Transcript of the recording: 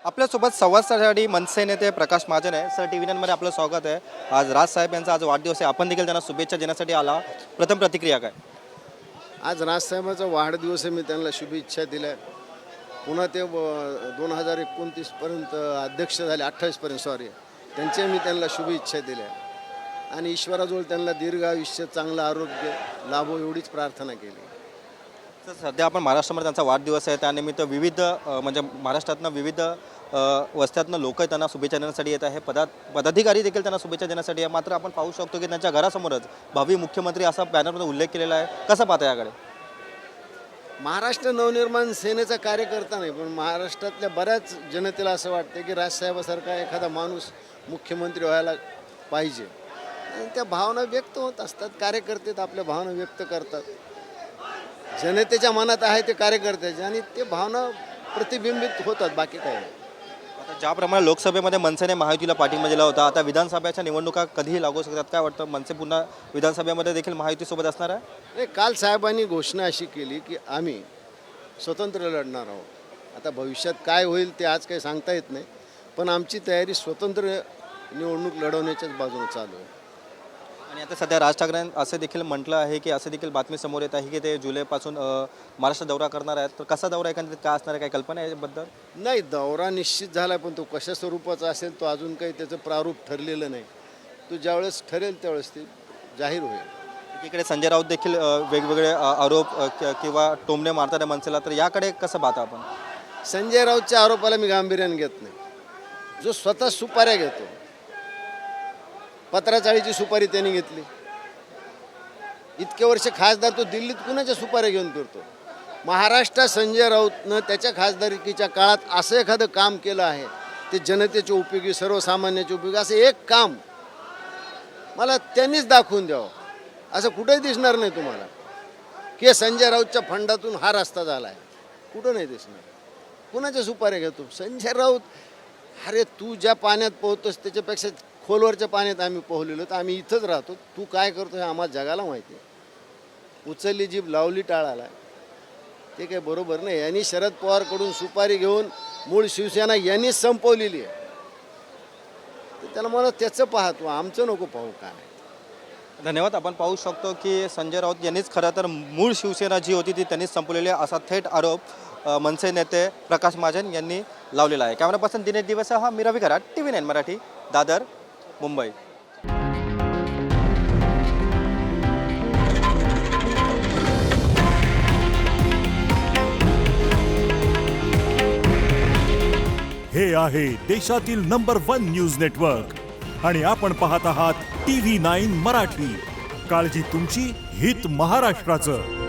आपल्यासोबत संवाद साधण्यासाठी मनसे नेते प्रकाश महाजन आहे. सर, टी व्ही मध्ये आपलं स्वागत आहे. आज राजसाहेब यांचा आज वाढदिवस आहे. आपण देखील त्यांना शुभेच्छा देण्यासाठी आला. प्रथम प्रतिक्रिया काय? आज राजसाहेबाचा वाढदिवस आहे. मी त्यांना शुभेच्छा दिल्या. पुन्हा ते 2029पर्यंत अध्यक्ष झाले, 28पर्यंत सॉरी, त्यांच्या मी त्यांना शुभेच्छा दिल्या आणि ईश्वराजवळ त्यांना दीर्घ आयुष्य, चांगलं आरोग्य लाभो एवढीच प्रार्थना केली. तर सध्या आपण महाराष्ट्रामध्ये त्यांचा वाढदिवस आहे, त्यानिमित्त विविध म्हणजे महाराष्ट्रातनं विविध वस्त्यातनं लोक त्यांना शुभेच्छा देण्यासाठी येत आहे. पदाधिकारी देखील त्यांना शुभेच्छा देण्यासाठी आहे. मात्र आपण पाहू शकतो की त्यांच्या घरासमोरच भावी मुख्यमंत्री असा बॅनरमध्ये उल्लेख केलेला आहे. कसं पाहता याकडे? महाराष्ट्र नवनिर्माण सेनेचा कार्यकर्ता नाही, पण महाराष्ट्रातल्या बऱ्याच जनतेला असं वाटतं की राजसाहेबासारखा एखादा माणूस मुख्यमंत्री व्हायला पाहिजे आणि त्या भावना व्यक्त होत असतात. कार्यकर्ते आपल्या भावना व्यक्त करतात. जनतेच्या मनात आहे ते कार्यकर्त्याचे आणि ते भावना प्रतिबिंबित होतात, बाकी काय नाही. आता ज्याप्रमाणे लोकसभेमध्ये मनसेने महायुतीला पाठिंबा दिला होता, आता विधानसभेच्या निवडणुका कधीही लागू शकतात. काय वाटतं, मनसे पुन्हा विधानसभेमध्ये देखील महायुतीसोबत असणार आहे? नाही, काल साहेबांनी घोषणा अशी केली की आम्ही स्वतंत्र लढणार आहोत. आता भविष्यात काय होईल ते आज काही सांगता येत नाही, पण आमची तयारी स्वतंत्र निवडणूक लढवण्याच्याच बाजूने चालू आहे. आणि आता सध्या राज ठाकरे असं देखील म्हटलं आहे की असं देखील बातमी समोर येत आहे की ते जुलैपासून महाराष्ट्र दौरा करणार आहेत. तर कसा दौरा एकंदरीत काय असणार आहे, काही कल्पना आहे याबद्दल? नाही, दौरा निश्चित झाला, पण तो कशा स्वरूपाचा असेल तो अजून काही त्याचं प्रारूप ठरलेलं नाही. तो ज्यावेळेस ठरेल त्यावेळेस ते जाहीर होईल. एकीकडे संजय राऊत देखील वेगवेगळे आरोप किंवा टोमणे मारतात आहे मनसेला, तर याकडे कसं पाहता आपण? संजय राऊतच्या आरोपाला मी गांभीर्याने घेत नाही. जो स्वतः सुपाऱ्या घेतो, पत्राचाळीची सुपारी त्यांनी घेतली. इतके वर्ष खासदार तो दिल्लीत कुणाच्या सुपाऱ्या घेऊन फिरतो? महाराष्ट्रात संजय राऊतनं त्याच्या खासदारकीच्या काळात असं एखादं काम केलं आहे ते जनतेच्या उपयोगी, सर्वसामान्याच्या उपयोगी, असं एक काम मला त्यांनीच दाखवून द्यावं. असं कुठेही दिसणार नाही तुम्हाला की संजय राऊतच्या फंडातून हा रस्ता झाला आहे. कुठं नाही दिसणार. कुणाच्या सुपाऱ्या घेतो संजय राऊत? अरे, तू ज्या पाण्यात पोहतोस त्याच्यापेक्षा खोलवरच्या पाण्यात आम्ही पोहलेलो, तर आम्ही इथंच राहतो. तू काय करतो हे आम्हाला जगाला माहिती आहे. उचलली जीभ लावली टाळाला, ते काही बरोबर नाही. यांनी शरद पवारकडून सुपारी घेऊन मूळ शिवसेना यांनीच संपवलेली आहे. तर त्याला मला त्याचं पाहतो, आमचं नको पाहू. काय धन्यवाद. आपण पाहू शकतो की संजय राऊत यांनीच खरं तर मूळ शिवसेना जी होती ती त्यांनीच संपवलेली आहे, असा थेट आरोप मनसे नेते प्रकाश महाजन यांनी लावलेला आहे. कॅमेरा पर्सन दिनेश दिवसा, हा मी रवी कराड, TV9 मराठी, दादर, मुंबई. हे आहे देशातील नंबर 1 न्यूज नेटवर्क आणि आपण पाहत आहात TV9 मराठी. काळजी तुमची, हित महाराष्ट्राचं.